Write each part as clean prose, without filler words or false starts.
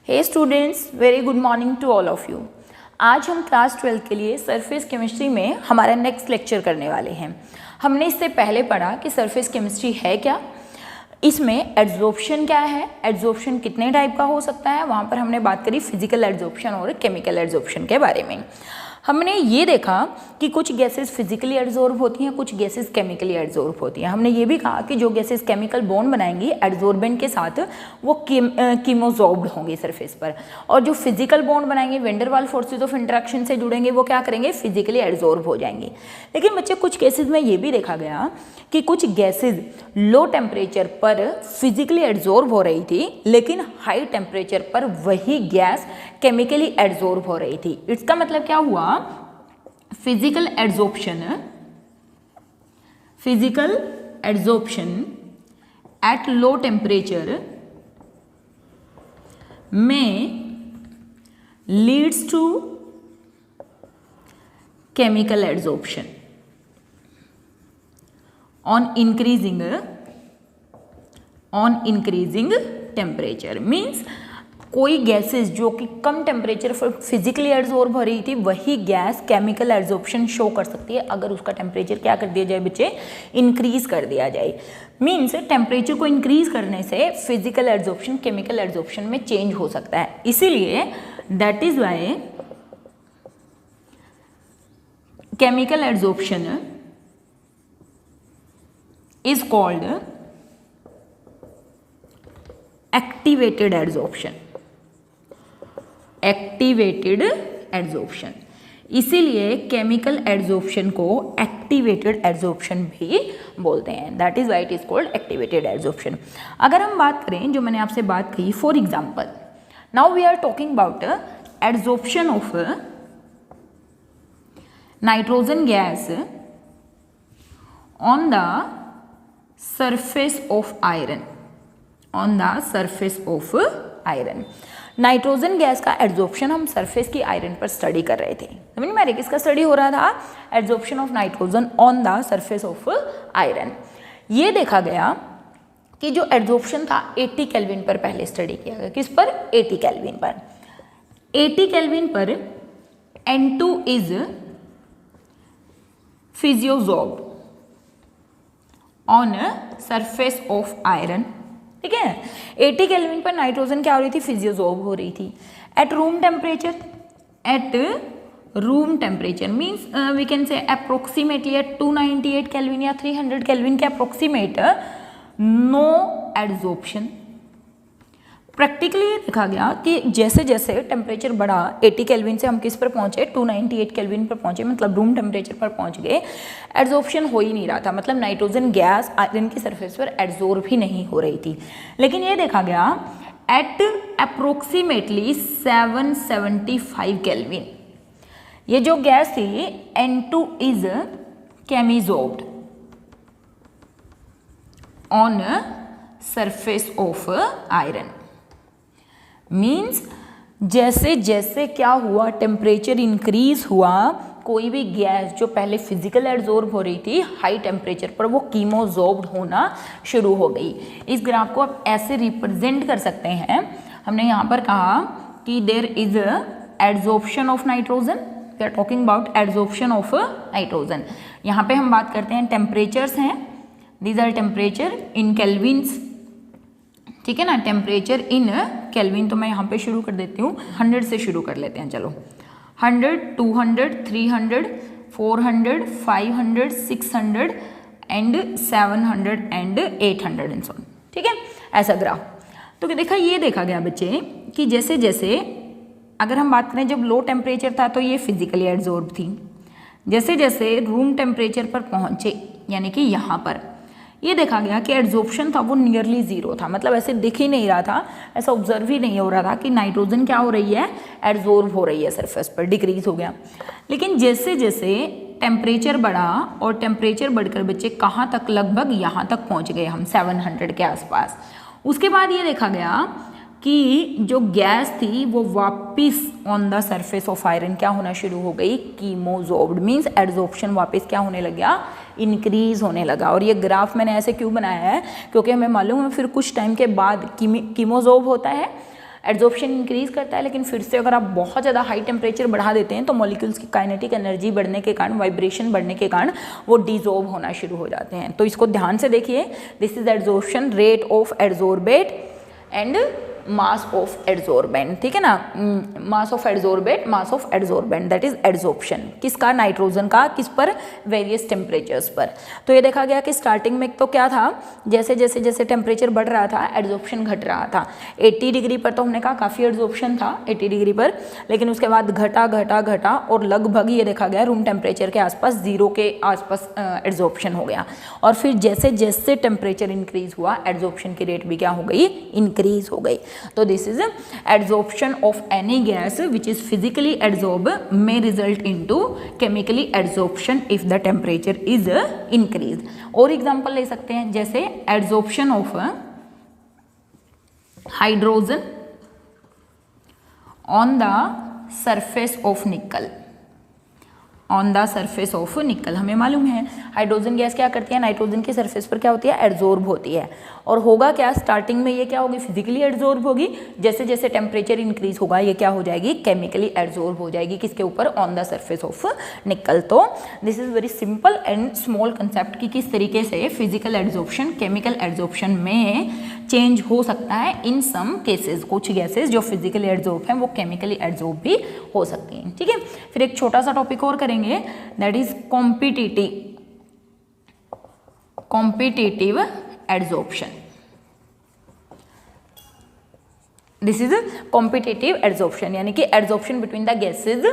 Hey students, very good morning to all of you. आज हम class 12 के लिए सरफेस केमिस्ट्री में हमारा नेक्स्ट लेक्चर करने वाले हैं। हमने इससे पहले पढ़ा कि सरफेस केमिस्ट्री है क्या, इसमें एड्जॉर्प्शन क्या है, एड्जॉर्प्शन कितने टाइप का हो सकता है, वहाँ पर हमने बात करी फिजिकल एड्जॉर्प्शन और केमिकल एड्जॉर्प्शन के बारे में। हमने ये देखा कि कुछ गैसेस फिजिकली एड्जॉर्ब होती हैं, कुछ गैसेस केमिकली एड्जॉर्ब होती हैं। हमने ये भी कहा कि जो गैसेस केमिकल बॉन्ड बनाएंगी एड्जॉर्बेंट के साथ वो कीमोजॉर्ब्ड होंगे सरफेस पर, और जो फिजिकल बॉन्ड बनाएंगे van der Waals forces of interaction से जुड़ेंगे वो क्या करेंगे, फिजिकली एड्जॉर्ब हो जाएंगे। लेकिन बच्चे कुछ केसेस में ये भी देखा गया कि कुछ गैसेज लो टेम्परेचर पर फिजिकली एड्जॉर्ब हो रही थी, लेकिन हाई टेम्परेचर पर वही गैस केमिकली एड्जॉर्ब हो रही थी। इसका मतलब क्या हुआ, physical adsorption at low temperature में leads to chemical adsorption on increasing temperature. Means कोई गैसेस जो कि कम टेम्परेचर पर फिजिकली एड्जॉर्ब हो रही थी वही गैस केमिकल एड्जॉर्प्शन शो कर सकती है अगर उसका टेम्परेचर क्या कर दिया जाए बच्चे, इंक्रीज कर दिया जाए। मीन्स टेम्परेचर को इंक्रीज करने से फिजिकल एड्जॉर्प्शन केमिकल एड्जॉर्प्शन में चेंज हो सकता है। इसीलिए that is why chemical adsorption is called activated adsorption। इसीलिए केमिकल एड्जॉर्प्शन को एक्टिवेटेड एड्जॉर्प्शन भी बोलते हैं। That is why it is called activated adsorption. अगर हम बात करें जो मैंने आपसे बात कही, for example now we are talking about adsorption of nitrogen gas on the surface of iron, on the surface of iron। Nitrogen gas का एड्जॉर्प्शन हम सरफेस की आयरन पर स्टडी कर रहे थे। समझ में आ रही, किसका स्टडी हो रहा था, adsorption of nitrogen on the surface of iron. ये देखा गया कि जो एड्जॉर्प्शन था 80 केल्विन पर पहले स्टडी किया गया। किस पर, 80 केल्विन पर। 80 केल्विन पर N2 is physisorbed on surface of iron. ठीक है, 80 केल्विन पर नाइट्रोजन क्या हो रही थी, फिजियोजॉर्ब हो रही थी। At room temperature means we can say approximately at 298 kelvin या 300 केल्विन के अप्रोक्सीमेट नो एड्जॉर्प्शन। प्रैक्टिकली ये देखा गया कि जैसे जैसे टेम्परेचर बढ़ा 80 केल्विन से हम किस पर पहुंचे, 298 केल्विन पर पहुंचे, मतलब रूम टेम्परेचर पर पहुंच गए, एड्जॉर्प्शन हो ही नहीं रहा था। मतलब नाइट्रोजन गैस आयरन की सरफेस पर एड्जॉर्ब ही नहीं हो रही थी। लेकिन ये देखा गया एट अप्रोक्सीमेटली 775 केल्विन ये जो गैस थी N2 is chemisorbed on surface of iron. Means जैसे जैसे क्या हुआ, टेम्परेचर इंक्रीज हुआ, कोई भी गैस जो पहले फिजिकल एड्जॉर्ब हो रही थी हाई टेम्परेचर पर वो कीमोजॉर्ब्ड होना शुरू हो गई। इस ग्राफ को आप ऐसे रिप्रेजेंट कर सकते हैं। हमने यहाँ पर कहा कि there is adsorption of nitrogen, we are talking about adsorption of nitrogen. यहाँ पे हम बात करते हैं टेम्परेचर्स हैं, these are temperature in kelvins. ठीक है ना, टेम्परेचर इन केल्विन। तो मैं यहाँ पे शुरू कर देती हूँ, 100 से शुरू कर लेते हैं। चलो 100, 200, 300, 400, 500, 600 and 700 and 800 and so on. ठीक है, ऐसा ग्राफ। तो देखा, ये देखा गया बच्चे कि जैसे जैसे अगर हम बात करें जब लो टेम्परेचर था तो ये फिजिकली एड्जॉर्ब थी। जैसे जैसे रूम टेम्परेचर पर पहुँचे यानी कि यहाँ पर ये देखा गया कि एड्जॉर्प्शन था वो नियरली जीरो था। मतलब ऐसे दिख ही नहीं रहा था, ऐसा ऑब्जर्व ही नहीं हो रहा था कि नाइट्रोजन क्या हो रही है, एड्जॉर्ब हो रही है सरफेस पर, डिक्रीज हो गया। लेकिन जैसे जैसे टेम्परेचर बढ़ा और टेम्परेचर बढ़कर बच्चे कहाँ तक, लगभग यहाँ तक पहुँच गए हम 700 के आसपास। उसके बाद ये देखा गया कि जो गैस थी वो वापस on the surface of iron क्या होना शुरू हो गई, कीमोजॉर्ब्ड। मीन्स एड्जॉर्प्शन वापस क्या होने लग गया, इंक्रीज होने लगा। और ये ग्राफ मैंने ऐसे क्यों बनाया है, क्योंकि हमें मालूम है फिर कुछ टाइम के बाद कीमोजॉर्ब होता है, एड्जॉर्प्शन इंक्रीज करता है, लेकिन फिर से अगर आप बहुत ज़्यादा हाई टेम्परेचर बढ़ा देते हैं तो मॉलिक्यूल्स की काइनेटिक एनर्जी बढ़ने के कारण, वाइब्रेशन बढ़ने के कारण वो डिसॉल्व होना शुरू हो जाते हैं। तो इसको ध्यान से देखिए, this is adsorption rate of adsorbate and mass of adsorbent, ठीक है ना, mass of adsorbate, mass of adsorbent, that is adsorption किसका, नाइट्रोजन का, किस पर, वेरियस टेम्परेचर्स पर। तो ये देखा गया कि स्टार्टिंग में तो क्या था, जैसे जैसे जैसे टेम्परेचर बढ़ रहा था एड्सॉर्प्शन घट रहा था। 80 डिग्री पर तो हमने कहा काफ़ी एड्सॉर्प्शन था 80 डिग्री पर, लेकिन उसके बाद घटा घटा घटा और लगभग ये देखा गया रूम टेम्परेचर के आसपास, 0 के आसपास एड्सॉर्प्शन हो गया। और फिर जैसे जैसे टेम्परेचर इंक्रीज हुआ एड्सॉर्प्शन की रेट भी क्या हो गई, इंक्रीज हो गई। तो this is adsorption of any gas which is physically adsorb may result into chemically adsorption if the temperature is increased। और एग्जांपल ले सकते हैं, जैसे adsorption of hydrogen on the surface of निकल, ऑन द सरफेस ऑफ निकल। हमें मालूम है हाइड्रोजन गैस क्या करती है, नाइट्रोजन की सरफेस पर क्या होती है, एड्सॉर्ब होती है। और होगा क्या, स्टार्टिंग में ये क्या होगी, फिजिकली एड्सॉर्ब होगी, जैसे जैसे टेम्परेचर इंक्रीज होगा ये क्या हो जाएगी, केमिकली एड्सॉर्ब हो जाएगी, किसके ऊपर, on the surface of nickel. तो this is very simple and small concept कि किस तरीके से फिजिकल एड्सॉर्प्शन केमिकल एड्सॉर्प्शन में चेंज हो सकता है इन सम केसेस। कुछ गैसेस जो फिजिकली एड्सॉर्ब हैं वो केमिकली एड्सॉर्ब भी हो सकती हैं, ठीक है। फिर एक छोटा सा टॉपिक और करेंगे, that is competitive adsorption. This is competitive adsorption, यानी कि adsorption between the gases,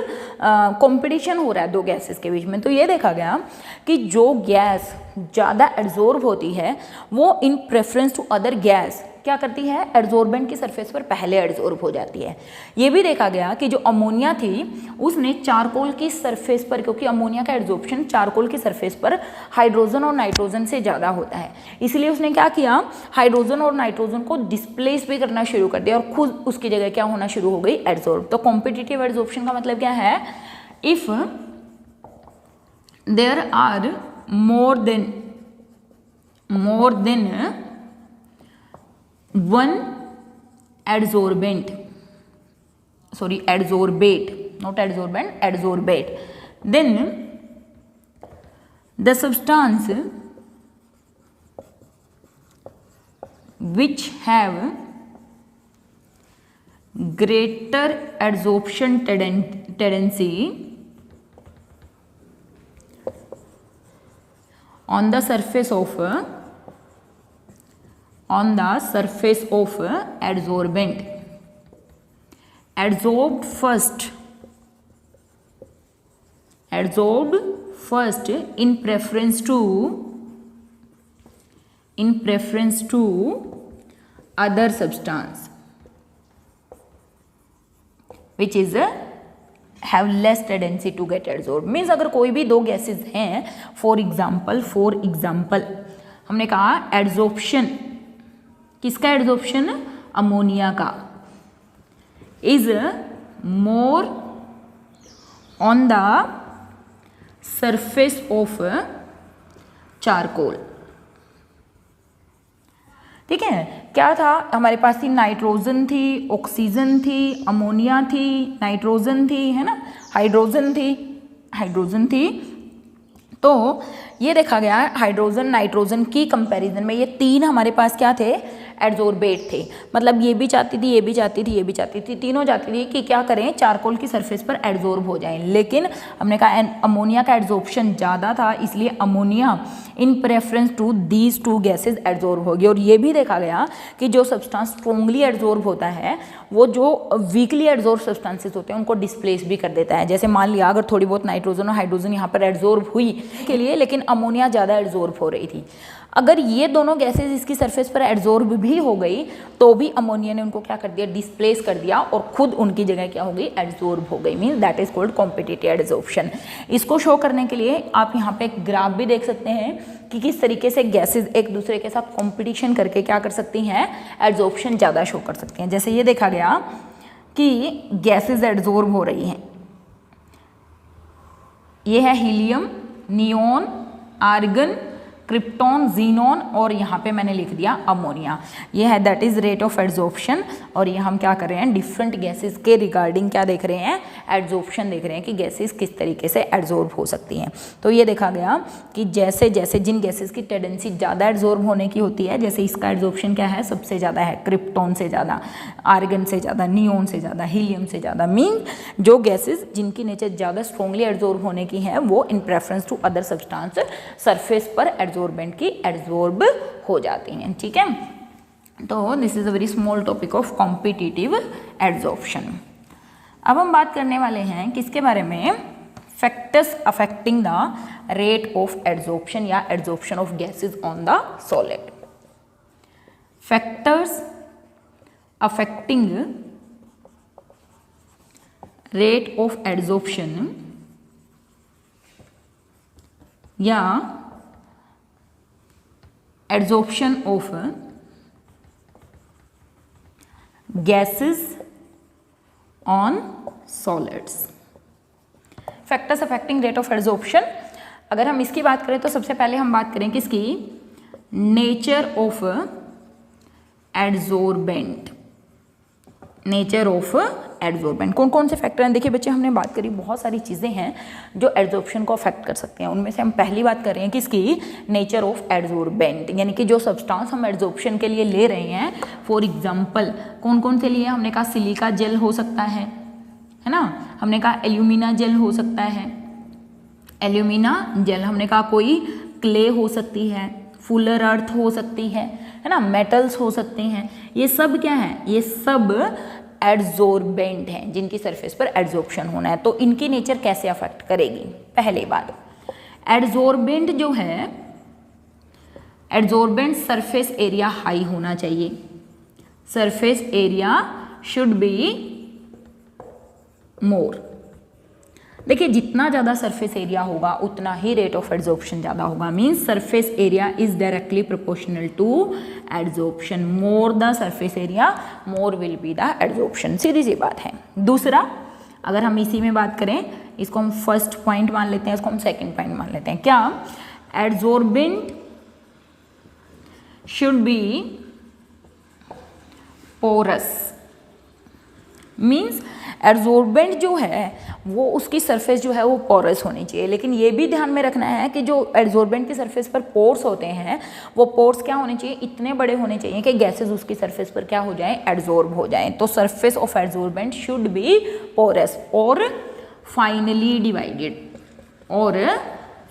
competition हो रहा है दो गैसेस के बीच में। तो ये देखा गया कि जो गैस ज़्यादा एड्सॉर्ब होती है वो in preference to other gas क्या करती है, एड्सॉर्बेंट की सरफेस पर पहले एड्सॉर्ब हो जाती है। ये भी देखा गया कि जो अमोनिया थी उसने चारकोल की सरफेस पर, क्योंकि अमोनिया का एड्सॉर्प्शन चारकोल की सरफेस पर हाइड्रोजन और नाइट्रोजन से ज़्यादा होता है, इसलिए उसने क्या किया, हाइड्रोजन और नाइट्रोजन को डिस्प्लेस भी करना शुरू कर दिया और खुद उसकी जगह क्या होना शुरू हो गई, एड्सॉर्ब। तो कॉम्पिटिटिव एड्सॉर्प्शन का मतलब क्या है, if there are more then one adsorbent, sorry adsorbate, not adsorbent, adsorbate, then the substance which have greater adsorption tendency on the surface of adsorbent, adsorbed first in preference to other substance which is have less tendency to get adsorbed। Means अगर कोई भी दो gases हैं, for example हमने कहा adsorption, किसका adsorption, ammonia का, is more on the surface of charcoal. ठीक है, क्या था हमारे पास थी, नाइट्रोजन थी, ऑक्सीजन थी, अमोनिया थी, नाइट्रोजन थी, है ना, हाइड्रोजन थी। तो ये देखा गया हाइड्रोजन नाइट्रोजन की कंपैरिजन में ये तीन हमारे पास क्या थे, एड्सॉर्बेट थे। मतलब ये भी चाहती थी, ये भी चाहती थी, ये भी चाहती थी, तीनों चाहती थी कि क्या करें, चारकोल की सरफेस पर एड्सॉर्ब हो जाएं। लेकिन हमने कहा अमोनिया का एड्सॉर्प्शन ज़्यादा था, इसलिए ammonia in preference to these two gases adsorb होगी। और ये भी देखा गया कि जो सब्सटेंस स्ट्रोंगली एड्सॉर्ब होता है वो जो वीकली एड्सॉर्ब सब्सटेंसेस होते हैं उनको डिस्प्लेस भी कर देता है। जैसे मान लिया अगर थोड़ी बहुत नाइट्रोजन और हाइड्रोजन यहाँ पर एड्सॉर्ब हुई के लिए, लेकिन अमोनिया ज़्यादा एड्सॉर्ब हो रही थी, अगर ये दोनों गैसेज इसकी सरफेस पर एड्सॉर्ब भी हो गई तो भी अमोनिया ने उनको क्या कर दिया, डिस्प्लेस कर दिया और खुद उनकी जगह क्या हो गई, एड्सॉर्ब हो गई। Means that is called competitive adsorption. इसको शो करने के लिए आप यहाँ पे एक ग्राफ भी देख सकते हैं कि किस तरीके से गैसेज एक दूसरे के साथ कॉम्पिटिशन करके क्या कर सकती हैं, एड्सॉर्प्शन ज़्यादा शो कर सकती हैं। जैसे ये देखा गया कि गैसेज एड्सॉर्ब हो रही हैं, ये है helium, neon, argon, krypton, xenon और यहाँ पे मैंने लिख दिया अमोनिया। ये है that is rate of adsorption. और ये हम क्या कर रहे हैं, डिफरेंट गैसेस के रिगार्डिंग क्या देख रहे हैं, एड्जॉर्प्शन देख रहे हैं कि गैसेस किस तरीके से एड्जॉर्ब हो सकती हैं। तो ये देखा गया कि जैसे जैसे जिन गैसेस की टेंडेंसी ज़्यादा एड्जॉर्ब होने की होती है, जैसे इसका एड्जॉर्प्शन क्या है, सबसे ज़्यादा है क्रिप्टॉन से ज़्यादा, आर्गन से ज़्यादा, नियोन से ज़्यादा, हीलियम से ज़्यादा। मीन जो गैसेस जिनकी नेचर ज़्यादा स्ट्रॉन्गली एड्जॉर्ब होने की है वो in preference to other substance surface पर एड्जॉर्बेंट की एड्जॉर्ब हो जाती हैं। ठीक है, तो this is a very small topic of competitive adsorption. अब हम बात करने वाले हैं किसके बारे में, factors affecting the rate of adsorption या adsorption of gases on the solid. Factors affecting rate of adsorption या adsorption of gases on solids. Factors affecting rate of adsorption, अगर हम इसकी बात करें तो सबसे पहले हम बात करें किसकी, nature of adsorbent. Nature of adsorbent, कौन कौन से फैक्टर हैं, देखिए बच्चे हमने बात करी बहुत सारी चीज़ें हैं जो एड्जॉर्प्शन को अफेक्ट कर सकते हैं। उनमें से हम पहली बात कर रहे हैं किसकी, नेचर ऑफ एड्जॉर्बेंट, यानी कि जो सब्सटेंस हम एड्जॉर्प्शन के लिए ले रहे हैं। फॉर एग्जांपल कौन कौन से लिए, हमने कहा सिलिका जेल हो सकता है ना, हमने कहा एल्यूमिना जेल हो सकता है, एल्यूमिना जेल, हमने कहा कोई क्ले हो सकती है, फुलर अर्थ हो सकती है ना, मेटल्स हो सकते हैं। ये सब क्या है, ये सब एड्जॉर्बेंट हैं जिनकी सरफेस पर एड्जॉर्प्शन होना है। तो इनकी नेचर कैसे अफेक्ट करेगी, पहली बात एड्जॉर्बेंट जो है, एड्जॉर्बेंट सरफेस एरिया हाई होना चाहिए। Surface area should be more. देखिए जितना ज़्यादा सरफेस एरिया होगा उतना ही रेट ऑफ एड्जॉर्प्शन ज़्यादा होगा। Means surface area is directly proportional to adsorption. More the surface area more will be the adsorption, सीधी सी बात है। दूसरा, अगर हम इसी में बात करें, इसको हम फर्स्ट पॉइंट मान लेते हैं, इसको हम सेकंड पॉइंट मान लेते हैं। क्या, adsorbent should be porous. Means adsorbent जो है वो उसकी सरफेस जो है वो पोरस होनी चाहिए। लेकिन ये भी ध्यान में रखना है कि जो एड्जॉर्बेंट की सरफेस पर पोर्स होते हैं वो पोर्स क्या होने चाहिए, इतने बड़े होने चाहिए कि गैसेस उसकी सरफेस पर क्या हो जाएं, एड्जॉर्ब हो जाएं। तो surface of adsorbent should be porous और फाइनली डिवाइडेड, और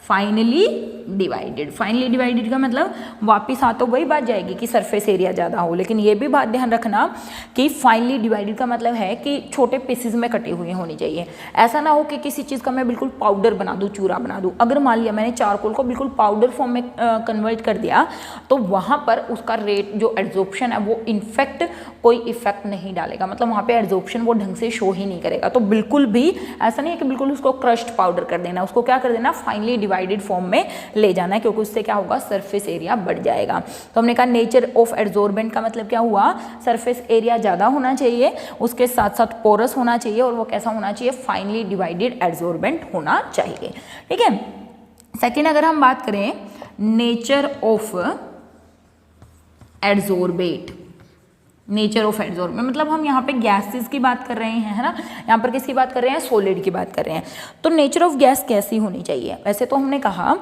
फाइनली डिवाइडेड। फाइनली डिवाइडेड का मतलब वापिस आ तो वही बात जाएगी कि सरफेस एरिया ज़्यादा हो, लेकिन ये भी बात ध्यान रखना कि फाइनली डिवाइडेड का मतलब है कि छोटे पीसेस में कटी हुई होनी चाहिए। ऐसा ना हो कि किसी चीज़ का मैं बिल्कुल पाउडर बना दूँ, चूरा बना दूँ। अगर मान लिया मैंने चारकोल को बिल्कुल पाउडर फॉर्म में कन्वर्ट कर दिया तो वहाँ पर उसका रेट जो एड्जॉर्प्शन है वो इनफैक्ट कोई इफेक्ट नहीं डालेगा, मतलब वहाँ पे एड्जॉर्प्शन वो ढंग से शो ही नहीं करेगा। तो बिल्कुल भी ऐसा नहीं है कि बिल्कुल उसको क्रश्ड पाउडर कर देना, उसको क्या कर देना, फाइनली डिवाइडेड फॉर्म में ले जाना है, क्योंकि उससे क्या होगा, सरफेस एरिया बढ़ जाएगा। तो हमने कहा नेचर ऑफ एड्जॉर्बेंट का मतलब क्या हुआ, सरफेस एरिया ज़्यादा होना चाहिए, उसके साथ साथ पोरस होना चाहिए, और वो कैसा होना चाहिए, फाइनली डिवाइडेड एड्जॉर्बेंट होना चाहिए। ठीक है। सेकेंड, अगर हम बात करें nature of adsorbate, nature of adsorbent मतलब हम यहाँ पे गैसेस की बात कर रहे हैं, है ना, यहाँ पर किसकी बात कर रहे हैं, सॉलिड की बात कर रहे हैं। तो नेचर ऑफ गैस कैसी होनी चाहिए, वैसे तो हमने कहा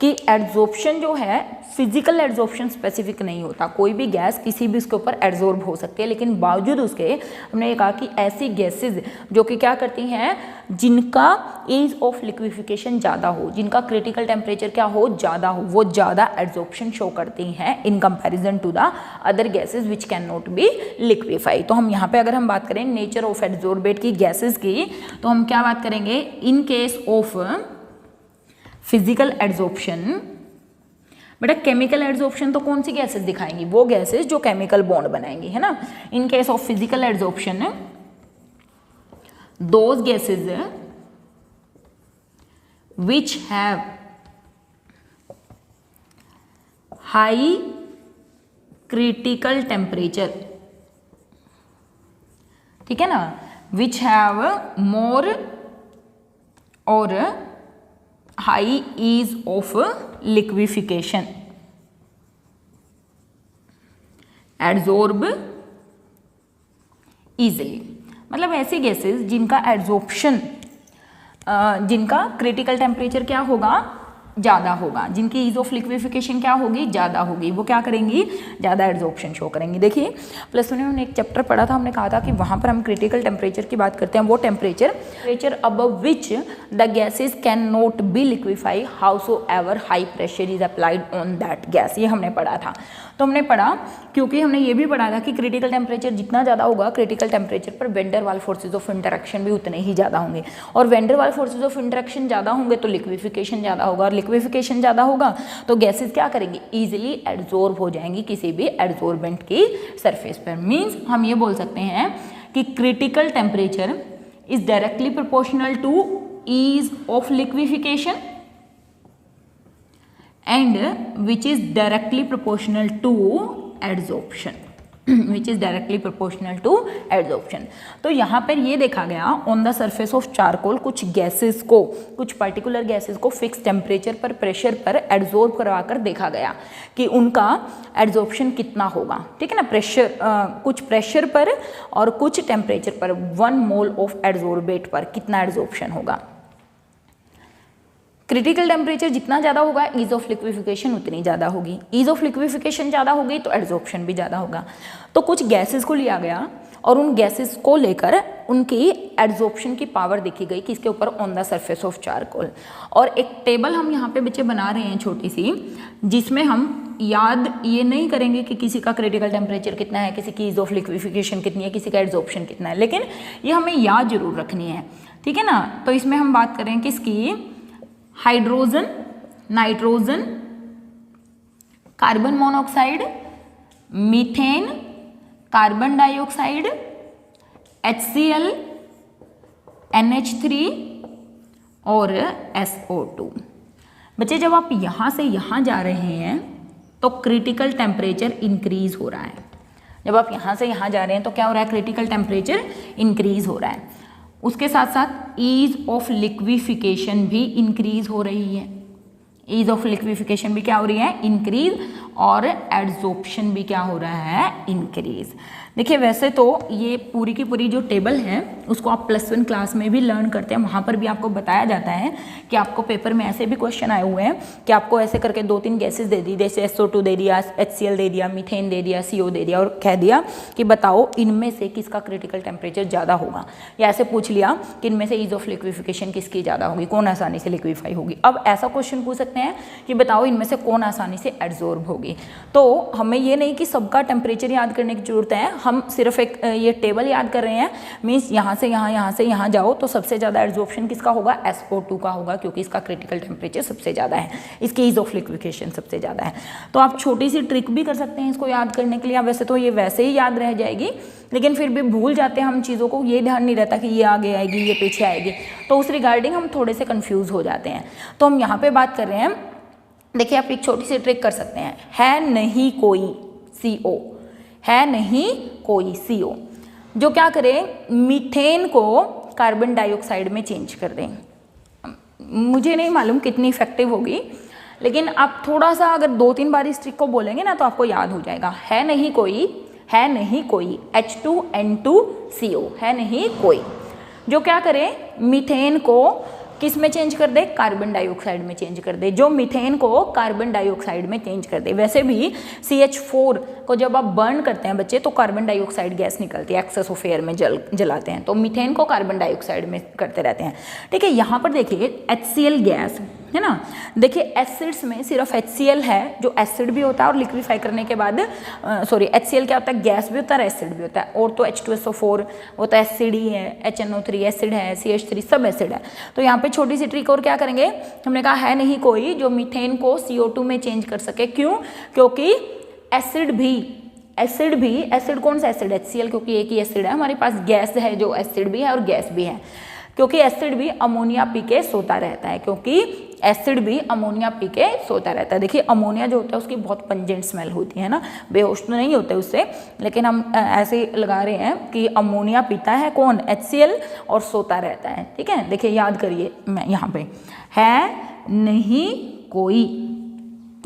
कि एड्जॉर्प्शन जो है फिजिकल एड्जॉर्प्शन स्पेसिफिक नहीं होता, कोई भी गैस किसी भी उसके ऊपर एड्जॉर्ब हो सकती है, लेकिन बावजूद उसके हमने ये कहा कि ऐसी गैसेज जो कि क्या करती हैं, जिनका एज ऑफ लिक्विफिकेशन ज़्यादा हो, जिनका क्रिटिकल टेम्परेचर क्या हो, ज़्यादा हो, वो ज़्यादा एड्जॉर्प्शन शो करती हैं in comparison to the other gases which can not be liquify. तो हम यहाँ पे अगर हम बात करें नेचर ऑफ एड्जॉर्बेट की गैसेज की, तो हम क्या बात करेंगे, in case of physical adsorption. बेटा केमिकल एड्जॉर्प्शन तो कौन सी गैसेज दिखाएंगी, वो गैसेज जो केमिकल बॉन्ड बनाएंगी, है ना। इन case of physical adsorption those gases which have high critical temperature, ठीक है ना, which have more or high ease of liquefaction, adsorb easily, मतलब ऐसी गैसेस जिनका एड्जॉर्प्शन, जिनका क्रिटिकल टेम्परेचर क्या होगा, ज़्यादा होगा, जिनकी ईज ऑफ लिक्विफिकेशन क्या होगी, ज़्यादा होगी, वो क्या करेंगी, ज़्यादा एड्जॉर्प्शन शो करेंगी। देखिए प्लस वन में हमने एक चैप्टर पढ़ा था, हमने कहा था कि वहाँ पर हम क्रिटिकल टेम्परेचर की बात करते हैं, वो temperature above which the gases can not be liquefy howsoever high pressure is applied on that gas, ये हमने पढ़ा था। तो हमने पढ़ा, क्योंकि हमने ये भी पढ़ा था कि क्रिटिकल टेम्परेचर जितना ज़्यादा होगा, क्रिटिकल टेम्परेचर पर वेंडर वाल फोर्सेज ऑफ इंटरेक्शन भी उतने ही ज़्यादा होंगे, और वेंडर वाल फोर्सेज ऑफ इंटरेक्शन ज़्यादा होंगे तो लिक्विफिकेशन ज़्यादा होगा, और लिक्विफिकेशन ज़्यादा होगा तो गैसेज क्या करेंगी, ईजिली एड्जॉर्ब हो जाएंगी किसी भी एड्जॉर्बेंट की सरफेस पर। मीन्स हम ये बोल सकते हैं कि critical temperature is directly proportional to ease of liquefaction and which is directly proportional to adsorption, which is directly proportional to adsorption। तो यहाँ पर ये देखा गया on the surface of charcoal कुछ गैसेस को, कुछ पर्टिकुलर गैसेस को फिक्स टेम्परेचर पर, प्रेशर पर एड्जॉर्ब करवा कर देखा गया कि उनका एड्जॉर्प्शन कितना होगा, ठीक है ना, प्रेशर कुछ प्रेशर पर और कुछ टेम्परेचर पर 1 मोल ऑफ एड्जॉर्बेट पर कितना एड्जॉर्प्शन होगा। क्रिटिकल टेम्परेचर जितना ज़्यादा होगा, ईज ऑफ लिक्विफिकेशन उतनी ज़्यादा होगी, ईज ऑफ लिक्विफिकेशन ज़्यादा होगी तो एड्जॉर्प्शन भी ज़्यादा होगा। तो कुछ गैसेस को लिया गया और उन गैसेस को लेकर उनकी एड्जॉर्प्शन की पावर देखी गई किसके ऊपर, on the surface of charcoal. और एक टेबल हम यहाँ पे बच्चे बना रहे हैं छोटी सी, जिसमें हम याद ये नहीं करेंगे कि किसी का क्रिटिकल टेम्परेचर कितना है, किसी की ईज ऑफ लिक्विफिकेशन कितनी है, किसी का एड्जॉर्प्शन कितना है, लेकिन ये हमें याद जरूर रखनी है, ठीक है ना। तो इसमें हम बात करें किसकी, hydrogen, nitrogen, carbon monoxide, methane, carbon dioxide, HCl, NH3 और SO2। बच्चे जब आप यहाँ से यहाँ जा रहे हैं तो क्रिटिकल टेम्परेचर इंक्रीज हो रहा है, जब आप यहाँ से यहाँ जा रहे हैं तो क्या हो रहा है, क्रिटिकल टेम्परेचर इंक्रीज हो रहा है। उसके साथ साथ ईज ऑफ लिक्विफिकेशन भी इंक्रीज हो रही है, ईज ऑफ लिक्विफिकेशन भी क्या हो रही है, इंक्रीज, और एड्जॉर्प्शन भी क्या हो रहा है, इंक्रीज। देखिए वैसे तो ये पूरी की पूरी जो टेबल है उसको आप +1 क्लास में भी लर्न करते हैं, वहाँ पर भी आपको बताया जाता है कि आपको पेपर में ऐसे भी क्वेश्चन आए हुए हैं कि आपको ऐसे करके 2-3 गैसेस दे दी, जैसे SO2 दे दिया, HCl दे दिया, मीथेन दे दिया, CO दे दिया, और कह दिया कि बताओ इनमें से किसका क्रिटिकल टेम्परेचर ज़्यादा होगा, या ऐसे पूछ लिया कि इनमें से ईज ऑफ लिक्विफिकेशन किसकी ज़्यादा होगी, कौन आसानी से लिक्विफाई होगी। अब ऐसा क्वेश्चन पूछ सकते हैं कि बताओ इनमें से कौन आसानी से एड्जॉर्ब होगी। तो हमें ये नहीं कि सबका टेम्परेचर याद करने की जरूरत है, हम सिर्फ एक ये टेबल याद कर रहे हैं। मीन्स यहाँ से यहाँ, यहाँ से यहाँ जाओ तो सबसे ज़्यादा एड्जॉर्प्शन किसका होगा, SO2 का होगा, क्योंकि इसका क्रिटिकल टेम्परेचर सबसे ज़्यादा है, इसकी ईज ऑफ लिक्विफिकेशन सबसे ज़्यादा है। तो आप छोटी सी ट्रिक भी कर सकते हैं इसको याद करने के लिए। वैसे तो ये वैसे ही याद रह जाएगी, लेकिन फिर भी भूल जाते हैं हम चीज़ों को, ये ध्यान नहीं रहता कि ये आगे आएगी, ये पीछे आएगी, तो उस रिगार्डिंग हम थोड़े से कन्फ्यूज़ हो जाते हैं। तो हम यहाँ पर बात कर रहे हैं, देखिए आप एक छोटी सी ट्रिक कर सकते हैं, है नहीं कोई CO, है नहीं कोई CO, जो क्या करें, मीथेन को कार्बन डाइऑक्साइड में चेंज कर दें। मुझे नहीं मालूम कितनी इफेक्टिव होगी, लेकिन आप थोड़ा सा अगर 2-3 बार इस ट्रिक को बोलेंगे ना तो आपको याद हो जाएगा। है नहीं कोई H2N2CO, है नहीं कोई, जो क्या करे, मीथेन को किस में चेंज कर दे, कार्बन डाइऑक्साइड में चेंज कर दे, जो मीथेन को कार्बन डाइऑक्साइड में चेंज कर दे। वैसे भी CH4 को जब आप बर्न करते हैं बच्चे तो कार्बन डाइऑक्साइड गैस निकलती है, एक्सेस ऑफ एयर में जलाते हैं, तो मीथेन को कार्बन डाइऑक्साइड में करते रहते हैं, ठीक है। यहाँ पर देखिए HCl गैस है ना, देखिए एसिड्स में सिर्फ HCl है जो एसिड भी होता है, और लिक्विफाई करने के बाद HCl क्या होता है, गैस भी होता है, एसिड भी होता है, और तो H2SO4 होता है, एसिड ही है, HNO3 एसिड है, CH3 सब एसिड है। तो यहाँ पे छोटी सी ट्रिक और क्या करेंगे, हमने कहा है नहीं कोई जो मीथेन को CO2 में चेंज कर सके। क्यों, क्योंकि एसिड कौन सा एसिड, HCl, क्योंकि एक ही एसिड है हमारे पास, गैस है जो एसिड भी है और गैस भी है, क्योंकि एसिड भी अमोनिया पी के सोता रहता है, देखिए अमोनिया जो होता है उसकी बहुत पंजेंट स्मेल होती है ना, बेहोश तो नहीं होते उससे, लेकिन हम ऐसे लगा रहे हैं कि अमोनिया पीता है कौन, HCl, और सोता रहता है, ठीक है। देखिए याद करिए, मैं यहाँ पे है नहीं कोई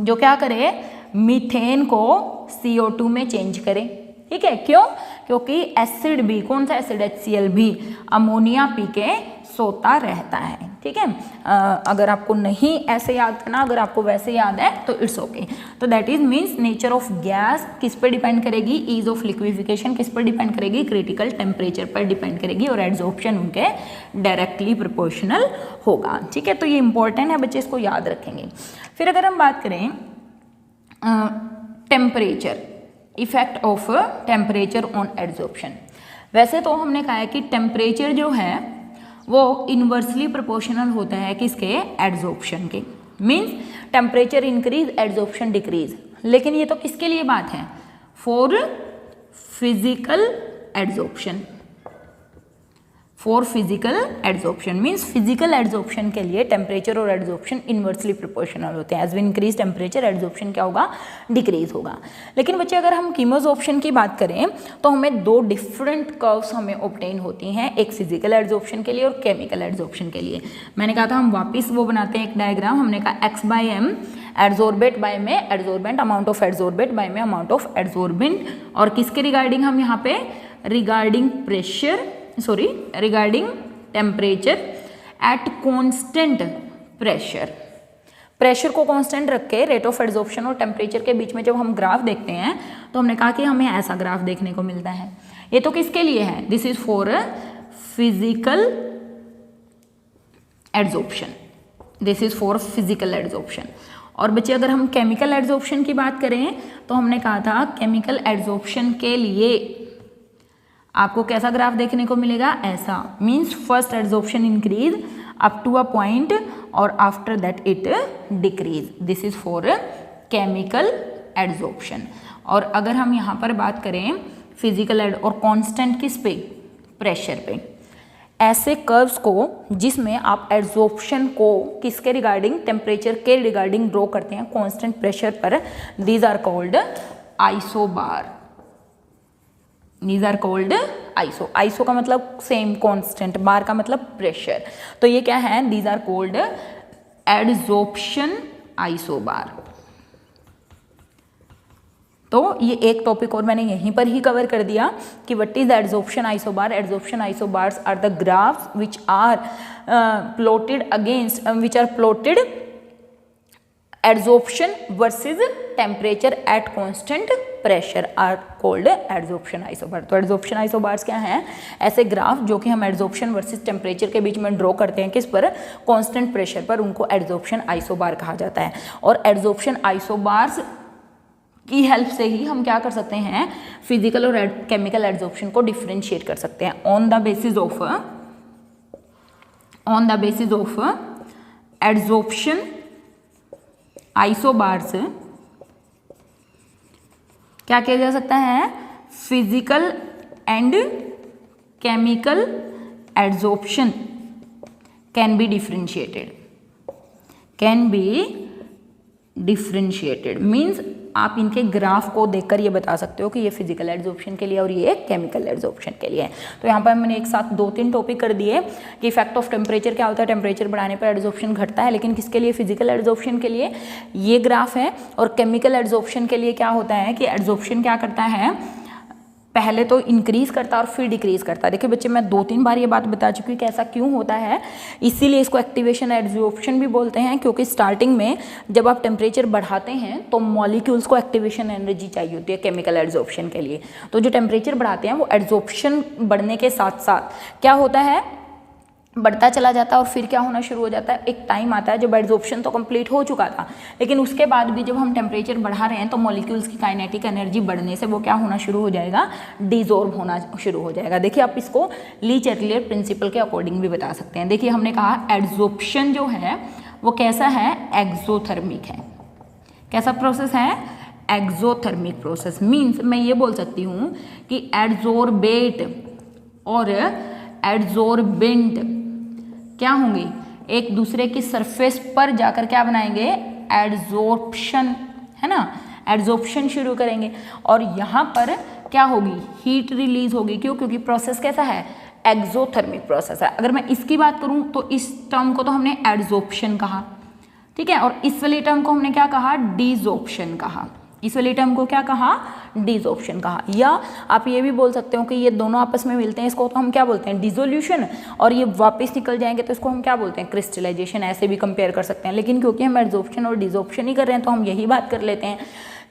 जो क्या करे, मीथेन को CO2 में चेंज करे। ठीक है, क्यों? क्योंकि एसिड भी, कौन सा एसिड, HCl भी अमोनिया पी के सोता रहता है। ठीक है, अगर आपको नहीं ऐसे याद करना, अगर आपको वैसे याद है तो इट्स ओके। तो that is means nature of gas किस पर डिपेंड करेगी, ईज ऑफ लिक्विफिकेशन किस पर डिपेंड करेगी, क्रिटिकल टेम्परेचर पर डिपेंड करेगी, और एड्सॉर्प्शन उनके डायरेक्टली प्रोपोर्शनल होगा। ठीक है, तो ये इंपॉर्टेंट है, बच्चे इसको याद रखेंगे। फिर अगर हम बात करें temperature, effect of temperature on adsorption. वैसे तो हमने कहा है कि टेम्परेचर जो है वो इन्वर्सली प्रोपोर्शनल होता है किसके, एड्सॉर्प्शन के। Means temperature increase adsorption decrease. लेकिन ये तो किसके लिए बात है, for physical adsorption. For physical adsorption means physical adsorption के लिए टेम्परेचर और एड्सॉर्प्शन इन्वर्सली प्रोपोर्शनल होते हैं। As we increase temperature, adsorption क्या होगा, डिक्रीज होगा। लेकिन बच्चे अगर हम कीमोसॉर्प्शन की बात करें तो हमें दो डिफरेंट कर्व्स हमें ऑब्टेन होती हैं, एक फिजिकल एड्सॉर्प्शन के लिए और केमिकल एड्सॉर्प्शन के लिए। मैंने कहा था हम वापस वो बनाते हैं एक डायग्राम, हमने कहा x/m एड्सॉर्बेट बाय में adsorbent, amount of adsorbate by में अमाउंट ऑफ एड्सॉर्बेंट, और किसके रिगार्डिंग हम यहाँ पे, regarding pressure, sorry regarding temperature at constant pressure. Pressure को कांस्टेंट रख के रेट ऑफ एड्सॉर्प्शन और टेम्परेचर के बीच में जब हम ग्राफ देखते हैं तो हमने कहा कि हमें ऐसा ग्राफ देखने को मिलता है। ये तो किसके लिए है, this is for physical adsorption, this is for physical adsorption. और बच्चे अगर हम केमिकल एड्सॉर्प्शन की बात करें तो हमने कहा था केमिकल एड्सॉर्प्शन के लिए आपको कैसा ग्राफ देखने को मिलेगा, ऐसा। Means first adsorption increase up to a point और after that it decrease, this is for chemical adsorption. और अगर हम यहाँ पर बात करें फिजिकल और कांस्टेंट किस पे, प्रेशर पे, ऐसे कर्व्स को जिसमें आप एड्सॉर्प्शन को किसके रिगार्डिंग, टेम्परेचर के रिगार्डिंग ड्रॉ करते हैं कांस्टेंट प्रेशर पर, these are called isobar. These are called iso. Iso का मतलब सेम कांस्टेंट, बार का मतलब प्रेशर। तो ये क्या है, these are called adsorption isobar. तो ये एक टॉपिक और मैंने यहीं पर ही कवर कर दिया कि what is adsorption isobar. Adsorption isobars are the graphs which are plotted against, which are plotted adsorption versus temperature at constant pressure are called adsorption isobar. तो एड्सॉर्प्शन आइसोबार्स क्या हैं, ऐसे ग्राफ जो कि हम एड्सॉर्प्शन वर्सेस टेम्परेचर के बीच में ड्रॉ करते हैं किस पर, कांस्टेंट प्रेशर पर, उनको एड्सॉर्प्शन आइसोबार कहा जाता है। और एड्सॉर्प्शन आइसोबार्स की हेल्प से ही हम क्या कर सकते हैं, फिजिकल और केमिकल एड्सॉर्प्शन को डिफरेंशिएट कर सकते हैं on the basis of adsorption isobars. क्या किया जा सकता है, physical and chemical adsorption can be differentiated. Means आप इनके ग्राफ को देखकर ये बता सकते हो कि ये फिजिकल एड्सॉर्प्शन के लिए और ये केमिकल एड्सॉर्प्शन के लिए है। तो यहाँ पर मैंने एक साथ 2-3 टॉपिक कर दिए कि इफेक्ट ऑफ टेम्परेचर क्या होता है, टेम्परेचर बढ़ाने पर एड्सॉर्प्शन घटता है, लेकिन किसके लिए, फिजिकल एड्सॉर्प्शन के लिए ये ग्राफ है। और केमिकल एड्सॉर्प्शन के लिए क्या होता है कि एड्सॉर्प्शन क्या करता है, पहले तो इंक्रीज करता है और फिर डिक्रीज करता है। देखिए बच्चे मैं 2-3 बार ये बात बता चुकी हूँ कि ऐसा क्यों होता है, इसीलिए इसको एक्टिवेशन एड्सॉर्प्शन भी बोलते हैं, क्योंकि स्टार्टिंग में जब आप टेम्परेचर बढ़ाते हैं तो मॉलिक्यूल्स को एक्टिवेशन एनर्जी चाहिए होती है केमिकल एड्सॉर्प्शन के लिए। तो जो टेम्परेचर बढ़ाते हैं वो एड्सॉर्प्शन बढ़ने के साथ साथ क्या होता है, बढ़ता चला जाता है और फिर क्या होना शुरू हो जाता है, एक टाइम आता है जब एड्सॉर्प्शन तो कंप्लीट हो चुका था, लेकिन उसके बाद भी जब हम टेम्परेचर बढ़ा रहे हैं तो मॉलिक्यूल्स की काइनेटिक एनर्जी बढ़ने से वो क्या होना शुरू हो जाएगा, डिसॉल्व होना शुरू हो जाएगा। देखिए आप इसको ली चैटलियर प्रिंसिपल के अकॉर्डिंग भी बता सकते हैं। देखिए हमने कहा एड्सॉर्प्शन जो है वो कैसा है, एक्सोथर्मिक है। कैसा प्रोसेस है, एक्सोथर्मिक प्रोसेस। मीन्स मैं ये बोल सकती हूँ कि एड्सॉर्बेट और एड्सॉर्बेंट क्या होंगे, एक दूसरे की सरफेस पर जाकर क्या बनाएंगे, एड्सॉर्प्शन, है ना, एड्सॉर्प्शन शुरू करेंगे और यहाँ पर क्या होगी, हीट रिलीज होगी। क्यों, क्योंकि प्रोसेस कैसा है, एक्सोथर्मिक प्रोसेस है। अगर मैं इसकी बात करूँ तो इस टर्म को तो हमने एड्सॉर्प्शन कहा, ठीक है। और इस वाले टर्म को हमने क्या कहा, डिसॉर्प्शन कहा। इस वाले टर्म को क्या कहा, डिसॉर्प्शन कहा। या आप ये भी बोल सकते हो कि ये दोनों आपस में मिलते हैं, इसको तो हम क्या बोलते हैं, डिसोल्यूशन, और ये वापस निकल जाएंगे तो इसको हम क्या बोलते हैं, क्रिस्टलाइजेशन। ऐसे भी कंपेयर कर सकते हैं, लेकिन क्योंकि हम एडजॉर्प्शन और डिसॉर्प्शन ही कर रहे हैं तो हम यही बात कर लेते हैं।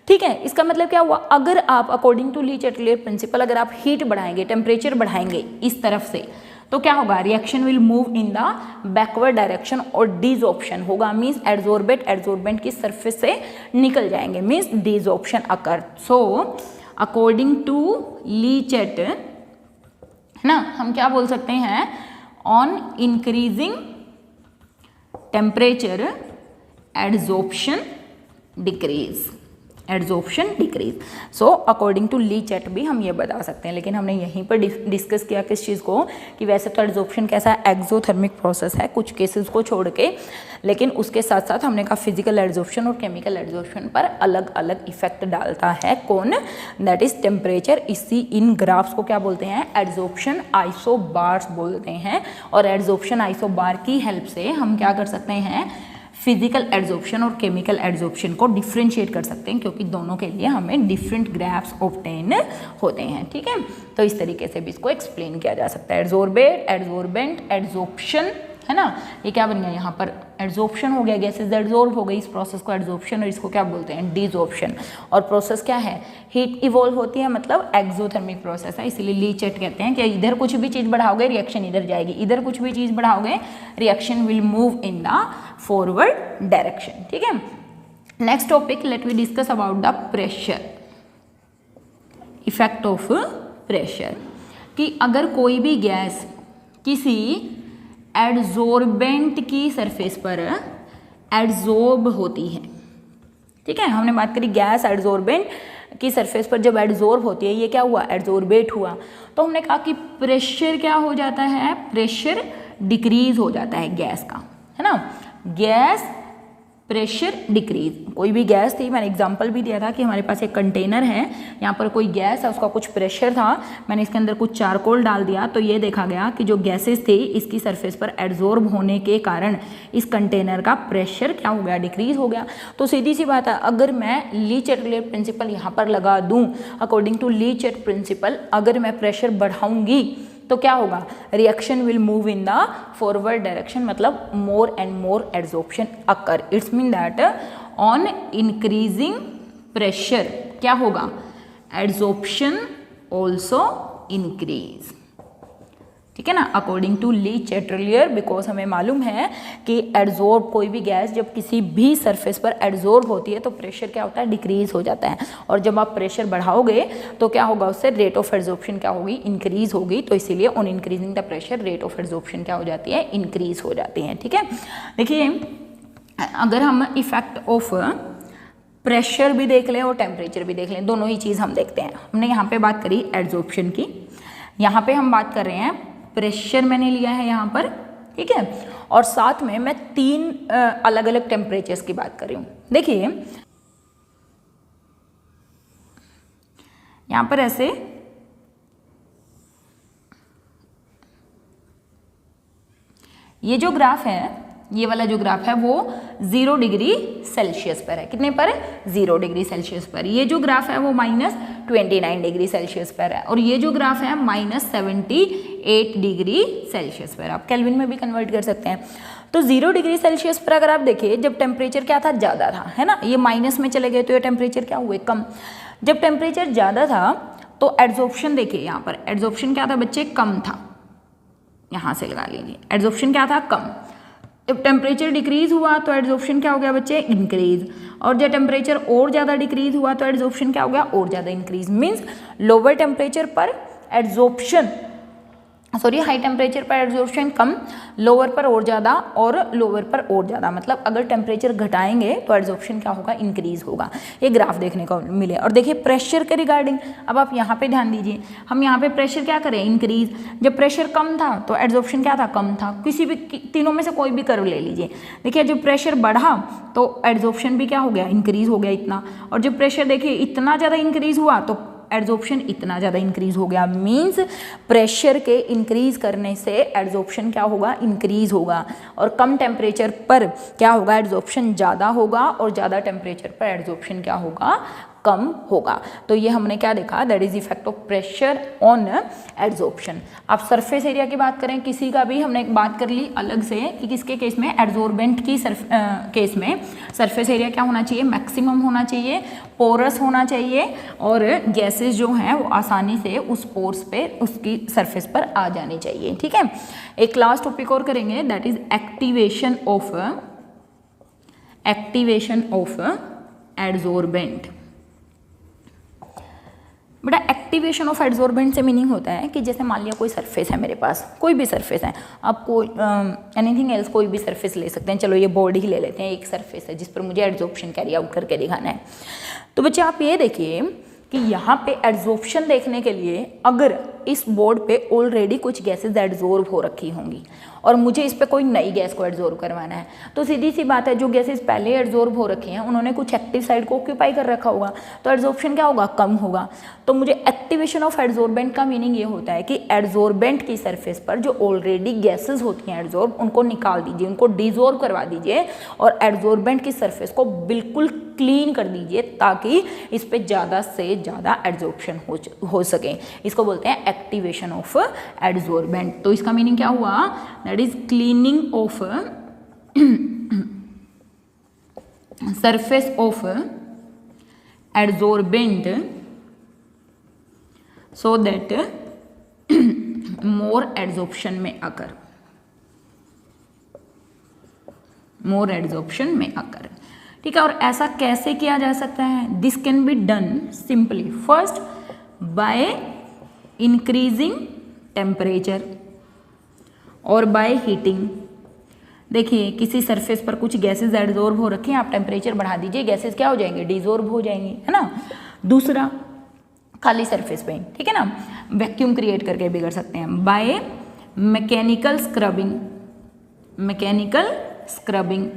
ठीक है। इसका मतलब क्या हुआ, अगर आप according to Le Chatelier principle अगर आप हीट बढ़ाएंगे, टेम्परेचर बढ़ाएंगे इस तरफ से, तो क्या होगा, reaction will move in the backward direction, और डिसऑर्प्शन होगा, मींस एडसोर्बेंट की सरफेस से निकल जाएंगे, means desorption occur. So according to Le Chatelier, है ना, हम क्या बोल सकते हैं, on increasing temperature adsorption decrease, adsorption decrease. So according to Le Chatelier भी हम ये बता सकते हैं, लेकिन हमने यहीं पर डिस्कस किया किस चीज़ को, कि वैसे तो एडसोर्प्शन कैसा है, एक्सोथर्मिक प्रोसेस है कुछ केसेस को छोड़ के, लेकिन उसके साथ साथ हमने कहा फिजिकल एडसोर्प्शन और केमिकल एडसोर्प्शन पर अलग अलग इफेक्ट डालता है कौन, दैट इज टेम्परेचर। इसी इन ग्राफ्स को क्या बोलते हैं, एडसोर्प्शन आइसोबार्स बोलते हैं। और एडसोर्प्शन आइसोबार की हेल्प से हम क्या कर सकते हैं, फिजिकल एडसोर्प्शन और केमिकल एडसोर्प्शन को डिफ्रेंशिएट कर सकते हैं, क्योंकि दोनों के लिए हमें डिफरेंट ग्राफ्स ऑब्टेन होते हैं। ठीक है। तो इस तरीके से भी इसको एक्सप्लेन किया जा सकता है, एडसोर्बेट, एडसोर्बेंट, एडसोर्प्शन, है ना। ये क्या बन गया, यहाँ पर एडसोर्प्शन हो गया, गैसेस एडसोर्ब हो गई, इस प्रोसेस को एडसोर्प्शन, और इसको क्या बोलते हैं, डिसऑर्प्शन। और प्रोसेस क्या है, हीट इवॉल्व होती है, मतलब एक्सोथर्मिक प्रोसेस है, इसीलिए ली चैट कहते हैं कि इधर कुछ भी चीज़ बढ़ाओगे रिएक्शन इधर जाएगी, इधर कुछ भी चीज़ बढ़ाओगे reaction will move in the forward direction. ठीक है। Next topic, let we discuss about the pressure, effect of pressure, कि अगर कोई भी गैस किसी एडसोर्बेंट की सरफेस पर एडसोर्ब होती है, ठीक है, हमने बात करी गैस एडसोर्बेंट की सरफेस पर जब एडसोर्ब होती है, ये क्या हुआ, एडसोर्बेट हुआ, तो हमने कहा कि प्रेशर क्या हो जाता है, प्रेशर डिक्रीज हो जाता है गैस का, है ना, गैस प्रेशर डिक्रीज। कोई भी गैस थी, मैंने एग्जांपल भी दिया था कि हमारे पास एक कंटेनर है, यहाँ पर कोई गैस है, उसका कुछ प्रेशर था, मैंने इसके अंदर कुछ चारकोल डाल दिया, तो ये देखा गया कि जो गैसेस थे इसकी सरफेस पर एडसोर्ब होने के कारण इस कंटेनर का प्रेशर क्या हो गया, डिक्रीज हो गया। तो सीधी सी बात है, अगर मैं ली चैटलियर प्रिंसिपल यहाँ पर लगा दूँ, according to Le Chatelier principle अगर मैं प्रेशर बढ़ाऊंगी तो क्या होगा, reaction will move in the forward direction, मतलब more and more adsorption occur. Its mean that on increasing pressure क्या होगा, एडसोर्प्शन ऑल्सो इंक्रीज। ठीक है ना, according to Le Chatelier, because हमें मालूम है कि एडसोर्ब, कोई भी गैस जब किसी भी सरफेस पर एडसोर्ब होती है तो प्रेशर क्या होता है, डिक्रीज हो जाता है, और जब आप प्रेशर बढ़ाओगे तो क्या होगा, उससे रेट ऑफ एडसोर्प्शन क्या होगी, इंक्रीज होगी। तो इसीलिए on increasing the pressure rate of adsorption क्या हो जाती है, इंक्रीज हो जाती है। ठीक है। देखिए, अगर हम इफेक्ट ऑफ प्रेशर भी देख लें और टेम्परेचर भी देख लें, दोनों ही चीज़ हम देखते हैं। हमने यहाँ पे बात करी एडसोर्प्शन की, यहाँ पे हम बात कर रहे हैं प्रेशर, मैंने लिया है यहाँ पर, ठीक है, और साथ में मैं 3 अलग अलग टेम्परेचर्स की बात कर रही हूँ। देखिए यहाँ पर ऐसे ये जो ग्राफ है, ये वाला जो ग्राफ है वो 0 डिग्री सेल्सियस पर है, कितने पर, 0 डिग्री सेल्सियस पर। ये जो ग्राफ है वो -29 डिग्री सेल्सियस पर है, और ये जो ग्राफ है -78 डिग्री सेल्सियस पर। आप केल्विन में भी कन्वर्ट कर सकते हैं। तो 0 डिग्री सेल्सियस पर अगर आप देखिए, जब टेम्परेचर क्या था, ज़्यादा था, है ना, ये माइनस में चले गए तो ये टेम्परेचर क्या हुए, कम। जब टेम्परेचर ज़्यादा था तो एडसोर्प्शन देखिए, यहाँ पर एडसोर्प्शन क्या था बच्चे, कम था, यहाँ से लगा लीजिए, एडसोर्प्शन क्या था, कम। जब टेम्परेचर डिक्रीज हुआ तो एडसोर्प्शन क्या हो गया बच्चे, इंक्रीज, और जब टेम्परेचर और ज़्यादा डिक्रीज हुआ तो एडसोर्प्शन क्या हो गया, और ज़्यादा इंक्रीज। मीन्स लोअर टेम्परेचर पर एडसोर्प्शन, हाई टेम्परेचर पर एडसोर्प्शन कम, लोअर पर और ज़्यादा, और लोअर पर और ज़्यादा, मतलब अगर टेम्परेचर घटाएंगे तो एडसोर्प्शन क्या होगा, इंक्रीज होगा। ये ग्राफ देखने को मिले। और देखिए प्रेशर के रिगार्डिंग, अब आप यहाँ पे ध्यान दीजिए, हम यहाँ पे प्रेशर क्या करें, इंक्रीज। जब प्रेशर कम था तो एडसोर्प्शन क्या था, कम था। किसी भी तीनों में से कोई भी कर्व ले लीजिए, देखिए जब प्रेशर बढ़ा तो एडसोर्प्शन भी क्या हो गया, इंक्रीज हो गया इतना, और जब प्रेशर देखिए इतना ज़्यादा इंक्रीज हुआ तो एड्जॉर्प्शन इतना ज़्यादा इंक्रीज हो गया, मीन्स प्रेशर के इंक्रीज करने से एड्जॉर्प्शन क्या होगा, इंक्रीज होगा। और कम टेम्परेचर पर क्या होगा, एड्जॉर्प्शन ज़्यादा होगा, और ज़्यादा टेम्परेचर पर एड्जॉर्प्शन क्या होगा, कम होगा। तो ये हमने क्या देखा, that is effect of pressure on adsorption. अब सरफेस एरिया की बात करें, किसी का भी हमने एक बात कर ली अलग से कि किसके केस में, एड्जॉर्बेंट की केस में सरफेस एरिया क्या होना चाहिए, मैक्सिमम होना चाहिए, पोरस होना चाहिए, और गैसेस जो हैं वो आसानी से उस पोर्स पे, उसकी सरफेस पर आ जानी चाहिए। ठीक है, एक लास्ट टॉपिक और करेंगे, that is activation of adsorbent. बेटा एक्टिवेशन ऑफ एड्जॉर्बेंट से मीनिंग होता है कि जैसे मान लिया कोई सरफेस है मेरे पास, कोई भी सरफेस है, आप कोई एनीथिंग एल्स कोई भी सरफेस ले सकते हैं, चलो ये बोर्ड ही ले लेते हैं, एक सरफेस है जिस पर मुझे एड्जॉर्प्शन कैरी आउट करके दिखाना है। तो बच्चे आप ये देखिए कि यहाँ पे एड्जॉर्प्शन देखने के लिए अगर इस बोर्ड पे ऑलरेडी कुछ गैसेज एड्जॉर्ब हो रखी होंगी और मुझे इस पे कोई नई गैस को एड्जॉर्ब करवाना है, तो सीधी सी बात है जो गैसेज पहले एड्जॉर्ब हो रखी हैं उन्होंने कुछ एक्टिव साइड को ऑक्यूपाई कर रखा होगा, तो एड्जॉर्प्शन क्या होगा, कम होगा। तो मुझे एक्टिवेशन ऑफ एड्जॉर्बेंट का मीनिंग ये होता है कि एड्जॉर्बेंट की सरफेस पर जो ऑलरेडी गैसेज होती हैं एड्जॉर्ब, उनको निकाल दीजिए, उनको डिजॉर्ब करवा दीजिए और एड्जॉर्बेंट की सरफेस को बिल्कुल क्लीन कर दीजिए ताकि इस पे ज़्यादा से ज़्यादा एड्जॉर्प्शन हो सके। इसको बोलते हैं एक्टिवेशन ऑफ एड्जॉर्बेंट। तो इसका मीनिंग क्या हुआ, that is cleaning of surface of adsorbent so that more adsorption में अकर, मोर एड्जॉर्प्शन में अकर। ठीक है, और ऐसा कैसे किया जा सकता है, this can be done simply first by increasing temperature और बाय हीटिंग। देखिए किसी सरफेस पर कुछ गैसेस एड्जॉर्ब हो रखे हैं, आप टेम्परेचर बढ़ा दीजिए, गैसेस क्या हो जाएंगे, डिजॉर्ब हो जाएंगी, है ना। दूसरा खाली सरफेस पे, ठीक है ना, वैक्यूम क्रिएट करके भी कर सकते हैं by mechanical scrubbing, mechanical scrubbing.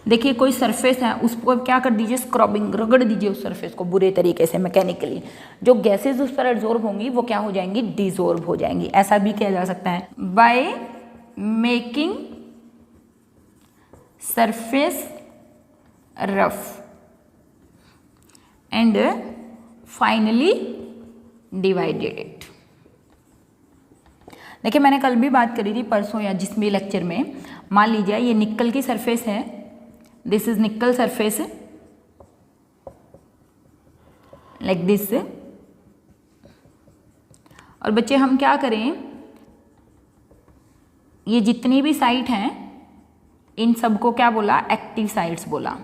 देखिए कोई सरफेस है उसको क्या कर दीजिए, स्क्रबिंग, रगड़ दीजिए उस सरफेस को बुरे तरीके से मैकेनिकली, जो गैसेज उस पर एब्जॉर्ब होंगी वो क्या हो जाएंगी, डिजॉर्ब हो जाएंगी। ऐसा भी किया जा सकता है by making surface rough and finally divided it. देखिए मैंने कल भी बात करी थी, परसों या जिस भी लेक्चर में, मान लीजिए ये निकल की सरफेस है, दिस इज निकल सरफेस लाइक दिस। और बच्चे हम क्या करें, ये जितनी भी साइट हैं इन सबको क्या बोला, एक्टिव साइट्स बोला।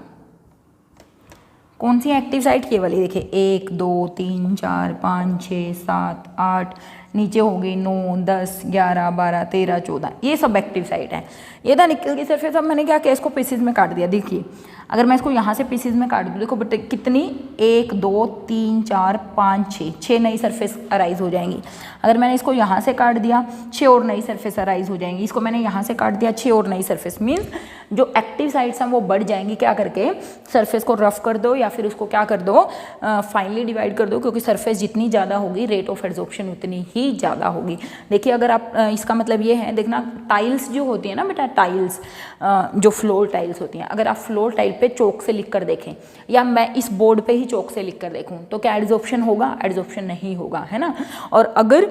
कौन सी एक्टिव साइट, ये वाली देखिए 1 2 3 4 5 6 7 8, नीचे हो गई 9 10 11 12 13 14, ये सब एक्टिव साइट है। ये था निकल की सरफेस। अब मैंने क्या किया, इसको पीसेज में काट दिया। देखिए अगर मैं इसको यहाँ से पीसेज में काट दूँ, देखो बट कितनी 1 2 3 4 5 6 नई सरफेस अराइज हो जाएंगी। अगर मैंने इसको यहाँ से काट दिया 6 और नई सरफेस अराइज हो जाएंगी। इसको मैंने यहाँ से काट दिया 6 और नई सरफेस, मीन्स जो एक्टिव साइट्स हैं वो बढ़ जाएंगी। क्या करके, सरफेस को रफ कर दो या फिर उसको क्या कर दो, फाइनली डिवाइड कर दो, क्योंकि सरफेस जितनी ज़्यादा होगी रेट ऑफ एब्जॉर्प्शन उतनी ही ज़्यादा होगी। देखिए अगर आप इसका मतलब ये है, देखना टाइल्स जो होती है ना बेटा, टाइल्स जो फ्लोर टाइल्स होती हैं, अगर आप फ्लोर टाइल पे चौक से लिख कर देखें या मैं इस बोर्ड पे ही चौक से लिख कर देखूं तो क्या एब्जॉर्प्शन होगा, एब्जॉर्प्शन नहीं होगा, है ना। और अगर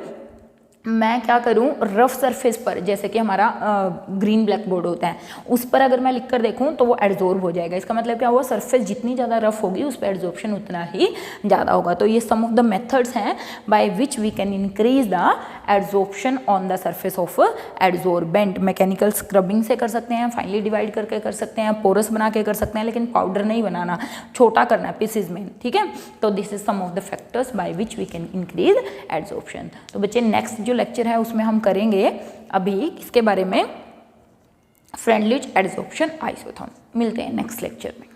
मैं क्या करूं, रफ सरफेस पर, जैसे कि हमारा ग्रीन ब्लैक बोर्ड होता है, उस पर अगर मैं लिख कर देखूं तो वो एड्जॉर्ब हो जाएगा। इसका मतलब क्या हुआ, सरफेस जितनी ज़्यादा रफ होगी उस पर एड्जॉर्प्शन उतना ही ज़्यादा होगा। तो ये सम ऑफ द मेथड्स हैं by which we can increase the adsorption on the surface of adsorbent. Mechanical scrubbing से कर सकते हैं, फाइनली डिवाइड करके कर सकते हैं, पोरस बना के कर सकते हैं, लेकिन पाउडर नहीं बनाना, छोटा करना है पीसेज में, ठीक है। तो this is some of the factors by which we can increase adsorption. तो बच्चे नेक्स्ट जो लेक्चर है उसमें हम करेंगे अभी किसके बारे में, फ्रेंडलिच एड्जॉर्प्शन आइसोथर्म। मिलते हैं नेक्स्ट लेक्चर में।